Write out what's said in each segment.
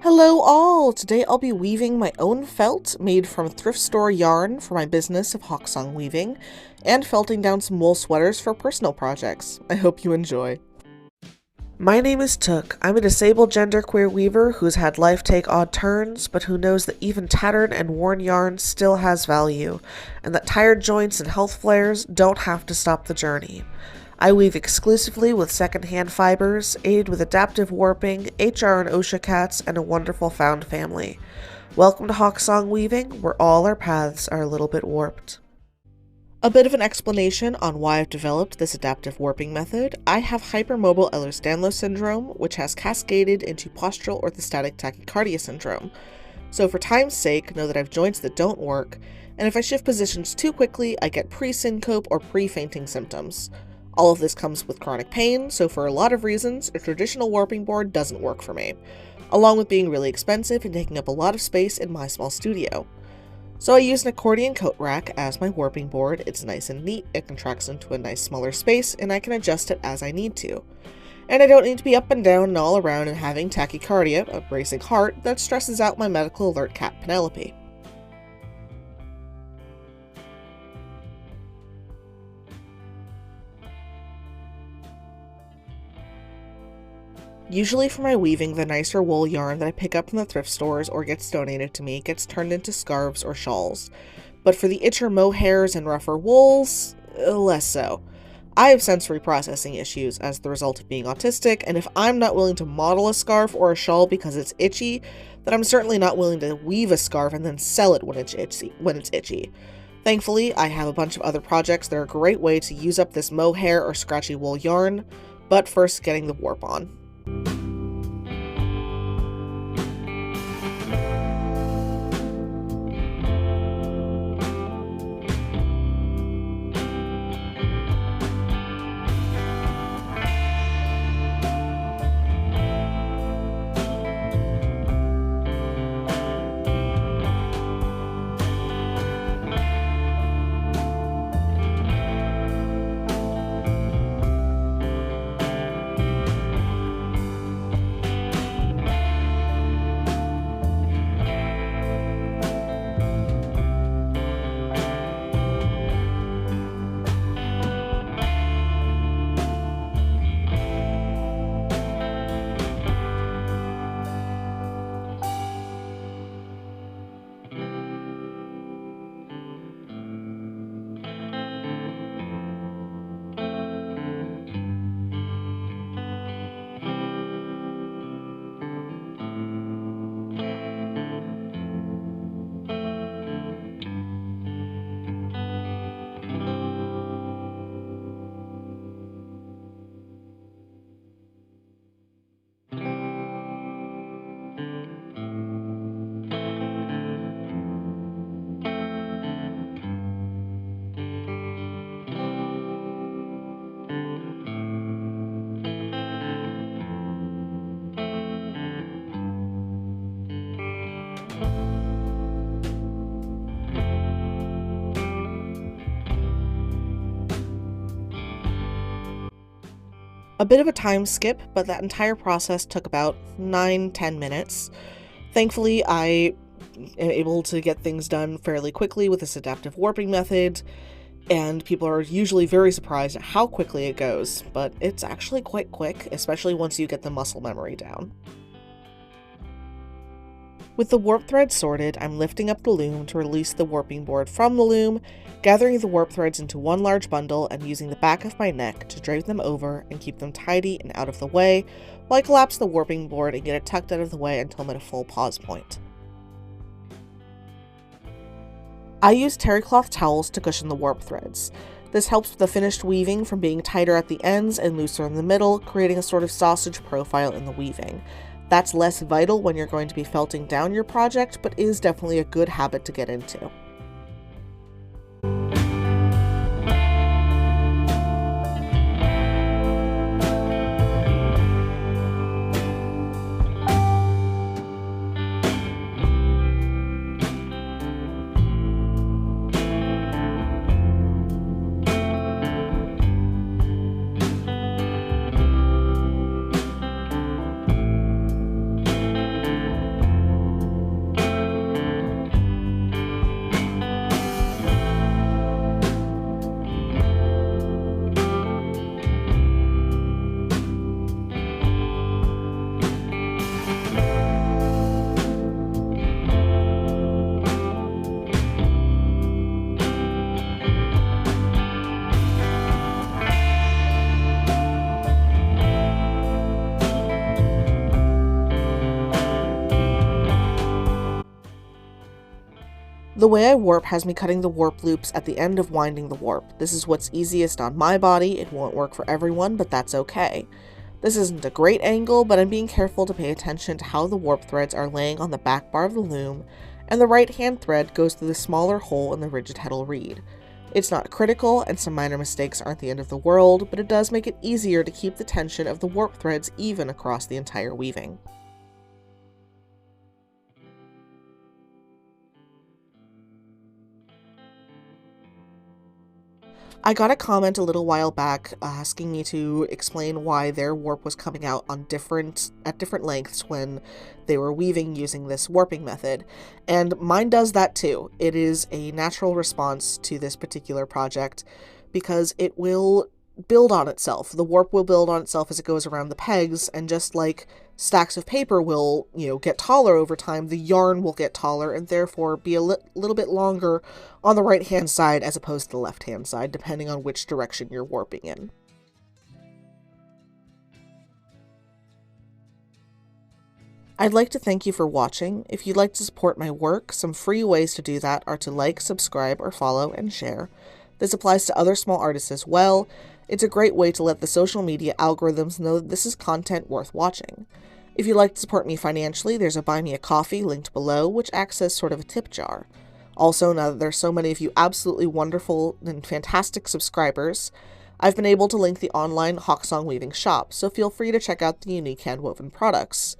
Hello all! Today I'll be weaving my own felt made from thrift store yarn for my business of Hawksong Weaving, and felting down some wool sweaters for personal projects. I hope you enjoy. My name is Took. I'm a disabled genderqueer weaver who's had life take odd turns, but who knows that even tattered and worn yarn still has value, and that tired joints and health flares don't have to stop the journey. I weave exclusively with secondhand fibers, aided with adaptive warping, HR and OSHA cats, and a wonderful found family. Welcome to Hawksong Weaving, where all our paths are a little bit warped. A bit of an explanation on why I've developed this adaptive warping method. I have hypermobile Ehlers-Danlos syndrome, which has cascaded into postural orthostatic tachycardia syndrome. So for time's sake, know that I have joints that don't work, and if I shift positions too quickly, I get pre-syncope or pre-fainting symptoms. All of this comes with chronic pain, so for a lot of reasons, a traditional warping board doesn't work for me, along with being really expensive and taking up a lot of space in my small studio. So I use an accordion coat rack as my warping board. It's nice and neat, it contracts into a nice smaller space, and I can adjust it as I need to. And I don't need to be up and down and all around and having tachycardia, a racing heart, that stresses out my medical alert cat Penelope. Usually for my weaving, the nicer wool yarn that I pick up from the thrift stores or gets donated to me gets turned into scarves or shawls. But for the itcher mohairs and rougher wools, less so. I have sensory processing issues as the result of being autistic, and if I'm not willing to model a scarf or a shawl because it's itchy, then I'm certainly not willing to weave a scarf and then sell it when it's itchy. Thankfully, I have a bunch of other projects that are a great way to use up this mohair or scratchy wool yarn, but first getting the warp on. A bit of a time skip, but that entire process took about 9-10 minutes. Thankfully, I am able to get things done fairly quickly with this adaptive warping method, and people are usually very surprised at how quickly it goes, but it's actually quite quick, especially once you get the muscle memory down. With the warp thread sorted, I'm lifting up the loom to release the warping board from the loom, gathering the warp threads into one large bundle and using the back of my neck to drape them over and keep them tidy and out of the way, while I collapse the warping board and get it tucked out of the way until I'm at a full pause point. I use terry cloth towels to cushion the warp threads. This helps with the finished weaving from being tighter at the ends and looser in the middle, creating a sort of sausage profile in the weaving. That's less vital when you're going to be felting down your project, but is definitely a good habit to get into. The way I warp has me cutting the warp loops at the end of winding the warp. This is what's easiest on my body. It won't work for everyone, but that's okay. This isn't a great angle, but I'm being careful to pay attention to how the warp threads are laying on the back bar of the loom, and the right hand thread goes through the smaller hole in the rigid heddle reed. It's not critical, and some minor mistakes aren't the end of the world, but it does make it easier to keep the tension of the warp threads even across the entire weaving. I got a comment a little while back asking me to explain why their warp was coming out on different lengths when they were weaving using this warping method, and mine does that too. It is a natural response to this particular project because it will build on itself. The warp will build on itself as it goes around the pegs, and just like stacks of paper will, get taller over time, the yarn will get taller and therefore be a little bit longer on the right-hand side as opposed to the left-hand side, depending on which direction you're warping in. I'd like to thank you for watching. If you'd like to support my work, some free ways to do that are to like, subscribe, or follow, and share. This applies to other small artists as well. It's a great way to let the social media algorithms know that this is content worth watching. If you'd like to support me financially, there's a Buy Me a Coffee linked below, which acts as sort of a tip jar. Also, now that there's so many of you absolutely wonderful and fantastic subscribers, I've been able to link the online Hawksong Weaving shop, so feel free to check out the unique handwoven products.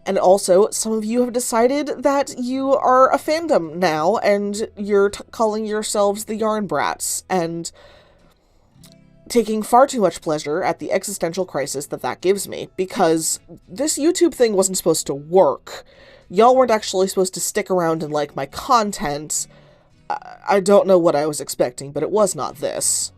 And also, some of you have decided that you are a fandom now, and you're calling yourselves the Yarn Brats, and taking far too much pleasure at the existential crisis that gives me, because this YouTube thing wasn't supposed to work. Y'all weren't actually supposed to stick around and like my content. I don't know what I was expecting, but it was not this.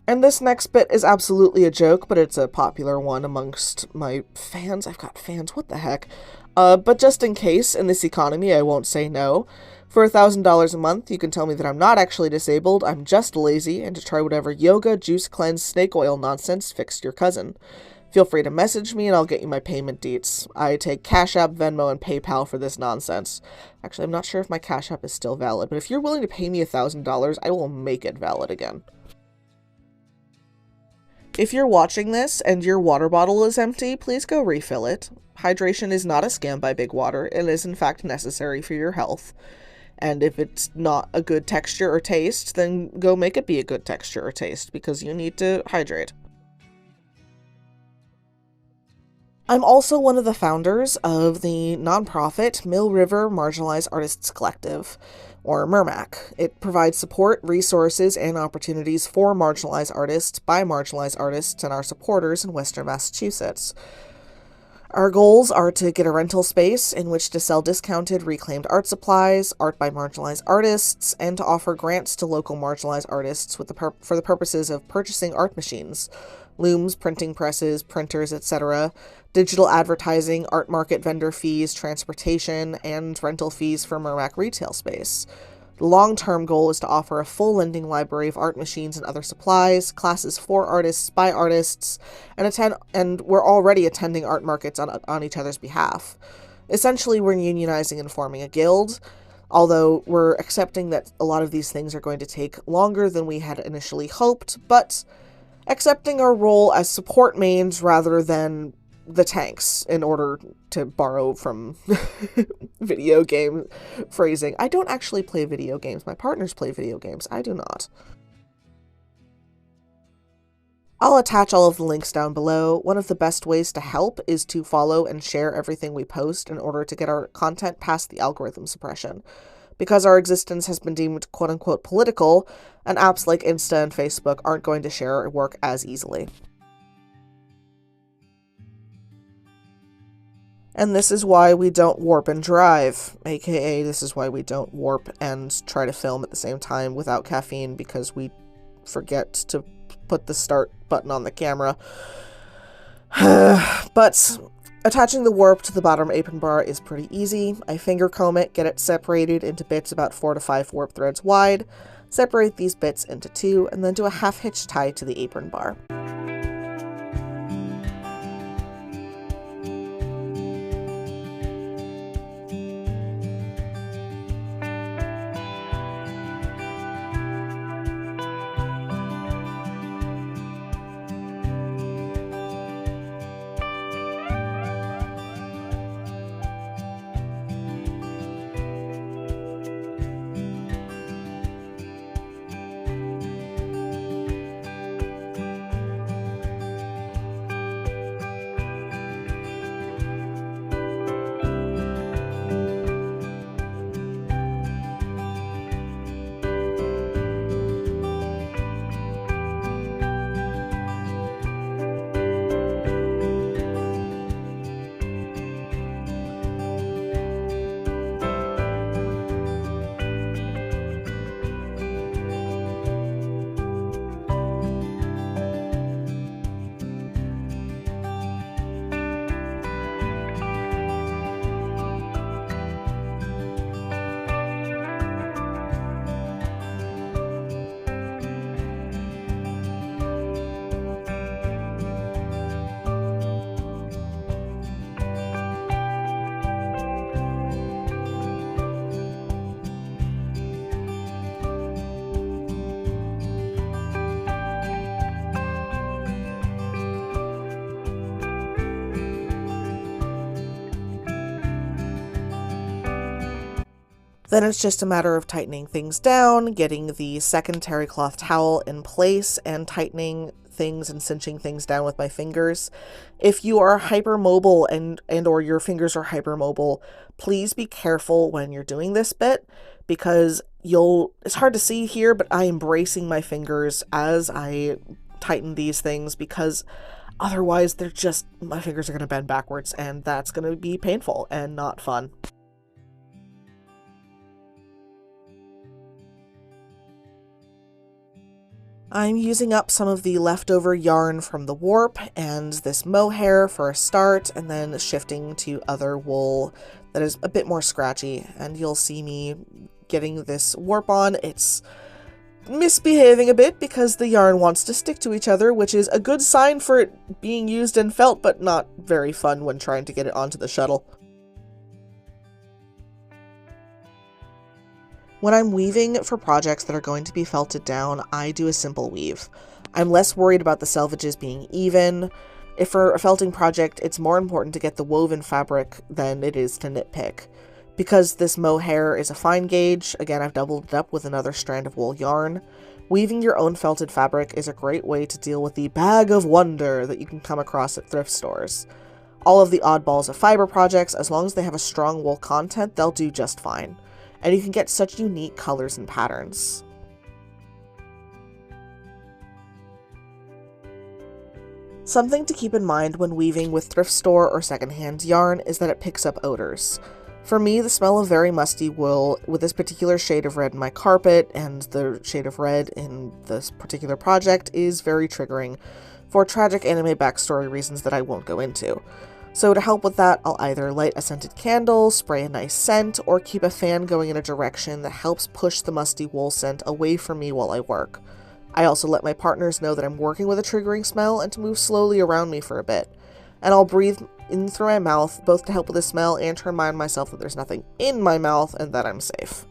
And this next bit is absolutely a joke, but it's a popular one amongst my fans. I've got fans, what the heck? But just in case, in this economy, I won't say no. For $1,000 a month, you can tell me that I'm not actually disabled, I'm just lazy, and to try whatever yoga, juice cleanse, snake oil nonsense fixed your cousin. Feel free to message me and I'll get you my payment deets. I take Cash App, Venmo, and PayPal for this nonsense. Actually, I'm not sure if my Cash App is still valid, but if you're willing to pay me $1,000, I will make it valid again. If you're watching this and your water bottle is empty, please go refill it. Hydration is not a scam by Big Water. It is in fact necessary for your health. And if it's not a good texture or taste, then go make it be a good texture or taste, because you need to hydrate. I'm also one of the founders of the nonprofit Mill River Marginalized Artists Collective, or MIRMAC. It provides support, resources, and opportunities for marginalized artists by marginalized artists and our supporters in Western Massachusetts. Our goals are to get a rental space in which to sell discounted reclaimed art supplies, art by marginalized artists, and to offer grants to local marginalized artists for the purposes of purchasing art machines, looms, printing presses, printers, etc., digital advertising, art market vendor fees, transportation, and rental fees for Mermac retail space. The long-term goal is to offer a full lending library of art machines and other supplies, classes for artists, by artists, and we're already attending art markets on each other's behalf. Essentially, we're unionizing and forming a guild, although we're accepting that a lot of these things are going to take longer than we had initially hoped, but accepting our role as support mains rather than the tanks, in order to borrow from video game phrasing. I don't actually play video games. My partners play video games. I do not. I'll attach all of the links down below. One of the best ways to help is to follow and share everything we post in order to get our content past the algorithm suppression. Because our existence has been deemed quote-unquote political, and apps like Insta and Facebook aren't going to share our work as easily. And this is why we don't warp and drive, aka this is why we don't warp and try to film at the same time without caffeine, because we forget to put the start button on the camera. But attaching the warp to the bottom apron bar is pretty easy. I finger comb it, get it separated into bits about 4 to 5 warp threads wide, separate these bits into 2, and then do a half hitch tie to the apron bar. Then it's just a matter of tightening things down, getting the second terry cloth towel in place, and tightening things and cinching things down with my fingers. If you are hypermobile and or your fingers are hypermobile, please be careful when you're doing this bit, because it's hard to see here, but I am bracing my fingers as I tighten these things, because otherwise my fingers are going to bend backwards, and that's going to be painful and not fun. I'm using up some of the leftover yarn from the warp and this mohair for a start, and then shifting to other wool that is a bit more scratchy, and you'll see me getting this warp on. It's misbehaving a bit because the yarn wants to stick to each other, which is a good sign for it being used in felt, but not very fun when trying to get it onto the shuttle. When I'm weaving for projects that are going to be felted down, I do a simple weave. I'm less worried about the selvages being even. If for a felting project, it's more important to get the woven fabric than it is to nitpick. Because this mohair is a fine gauge, again I've doubled it up with another strand of wool yarn, weaving your own felted fabric is a great way to deal with the bag of wonder that you can come across at thrift stores. All of the oddballs of fiber projects, as long as they have a strong wool content, they'll do just fine. And you can get such unique colors and patterns. Something to keep in mind when weaving with thrift store or secondhand yarn is that it picks up odors. For me, the smell of very musty wool with this particular shade of red in my carpet and the shade of red in this particular project is very triggering for tragic anime backstory reasons that I won't go into. So to help with that, I'll either light a scented candle, spray a nice scent, or keep a fan going in a direction that helps push the musty wool scent away from me while I work. I also let my partners know that I'm working with a triggering smell and to move slowly around me for a bit. And I'll breathe in through my mouth, both to help with the smell and to remind myself that there's nothing in my mouth and that I'm safe.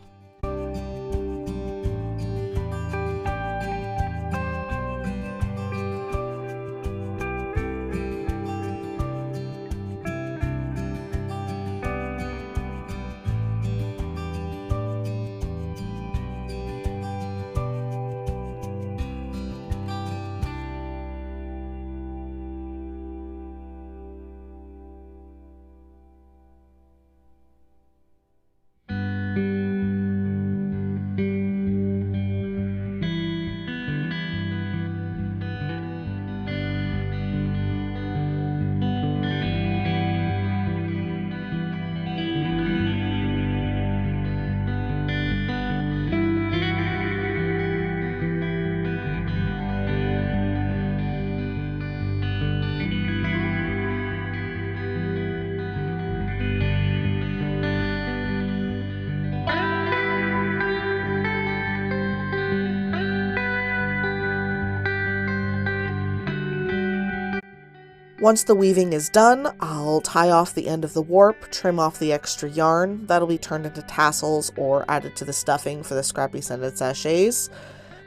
Once the weaving is done, I'll tie off the end of the warp, trim off the extra yarn. That'll be turned into tassels or added to the stuffing for the scrappy scented sachets,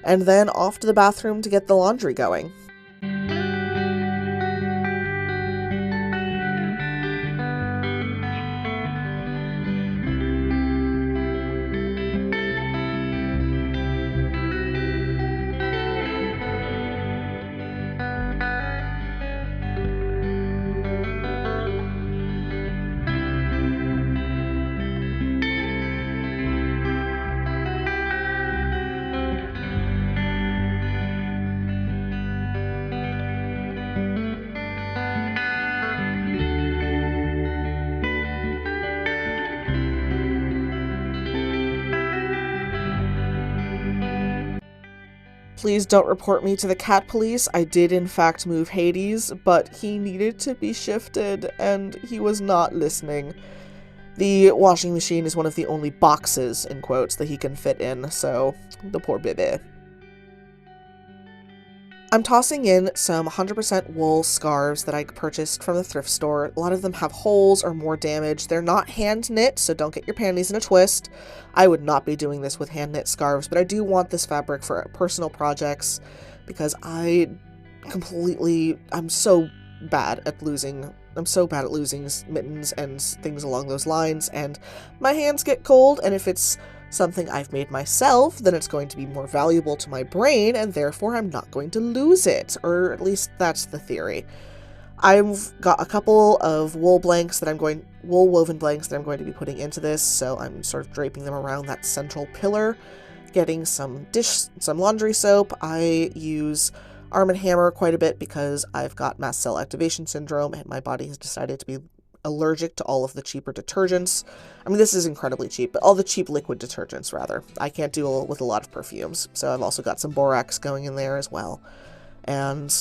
and then off to the bathroom to get the laundry going. Please don't report me to the cat police. I did in fact move Hades, but he needed to be shifted and he was not listening. The washing machine is one of the only boxes, in quotes, that he can fit in, so the poor baby. I'm tossing in some 100% wool scarves that I purchased from the thrift store. A lot of them have holes or more damage. They're not hand knit, so don't get your panties in a twist. I would not be doing this with hand knit scarves, but I do want this fabric for personal projects because I'm so bad at losing I'm so bad at losing mittens and things along those lines, and my hands get cold, and if it's something I've made myself, then it's going to be more valuable to my brain, and therefore I'm not going to lose it, or at least that's the theory. I've got a couple of wool woven blanks that I'm going to be putting into this, so I'm sort of draping them around that central pillar, getting some laundry soap. I use Arm & Hammer quite a bit because I've got mast cell activation syndrome and my body has decided to be allergic to all of the cheaper detergents. I mean, this is incredibly cheap, but all the cheap liquid detergents, rather. I can't deal with a lot of perfumes, so I've also got some borax going in there as well. And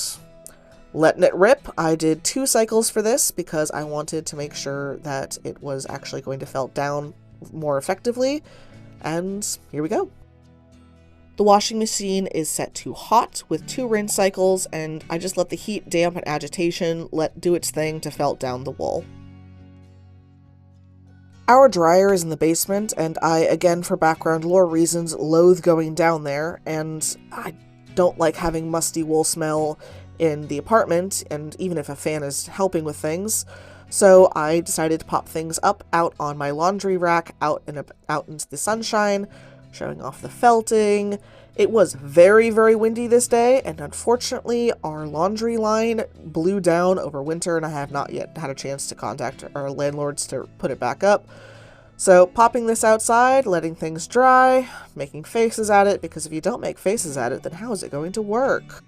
letting it rip. I did 2 cycles for this because I wanted to make sure that it was actually going to felt down more effectively, and here we go. The washing machine is set to hot with 2 rinse cycles, and I just let the heat, damp, and agitation do its thing to felt down the wool. Our dryer is in the basement, and I, again for background lore reasons, loathe going down there, and I don't like having musty wool smell in the apartment, and even if a fan is helping with things. So I decided to pop things up out on my laundry rack, out into the sunshine, showing off the felting. It was very, very windy this day, and unfortunately our laundry line blew down over winter, and I have not yet had a chance to contact our landlords to put it back up. So popping this outside, letting things dry, making faces at it, because if you don't make faces at it, then how is it going to work?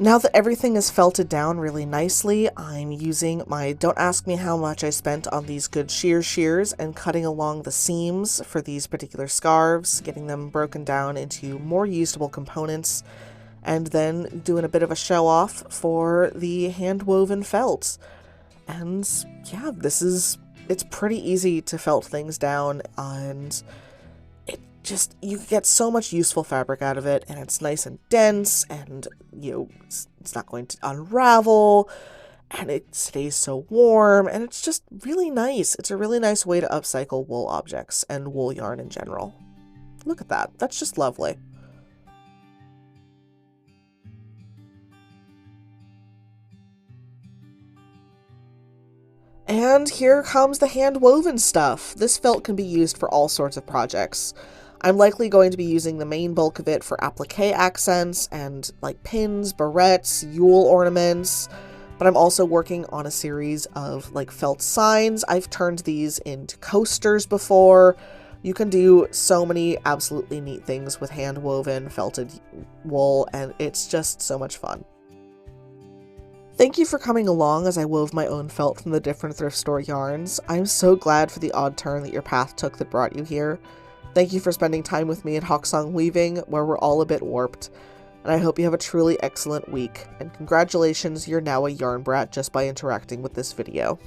Now that everything is felted down really nicely, I'm using my Don't Ask Me How Much I Spent on these Good shears and cutting along the seams for these particular scarves, getting them broken down into more usable components, and then doing a bit of a show off for the hand-woven felt. And yeah, it's pretty easy to felt things down, and you get so much useful fabric out of it, and it's nice and dense, and it's not going to unravel, and it stays so warm, and it's just really nice. It's a really nice way to upcycle wool objects and wool yarn in general. Look at that. That's just lovely. And here comes the hand-woven stuff. This felt can be used for all sorts of projects. I'm likely going to be using the main bulk of it for applique accents and like pins, barrettes, Yule ornaments, but I'm also working on a series of like felt signs. I've turned these into coasters before. You can do so many absolutely neat things with hand-woven felted wool, and it's just so much fun. Thank you for coming along as I wove my own felt from the different thrift store yarns. I'm so glad for the odd turn that your path took that brought you here. Thank you for spending time with me at Hawksong Weaving, where we're all a bit warped. And I hope you have a truly excellent week. And congratulations, you're now a yarn brat just by interacting with this video.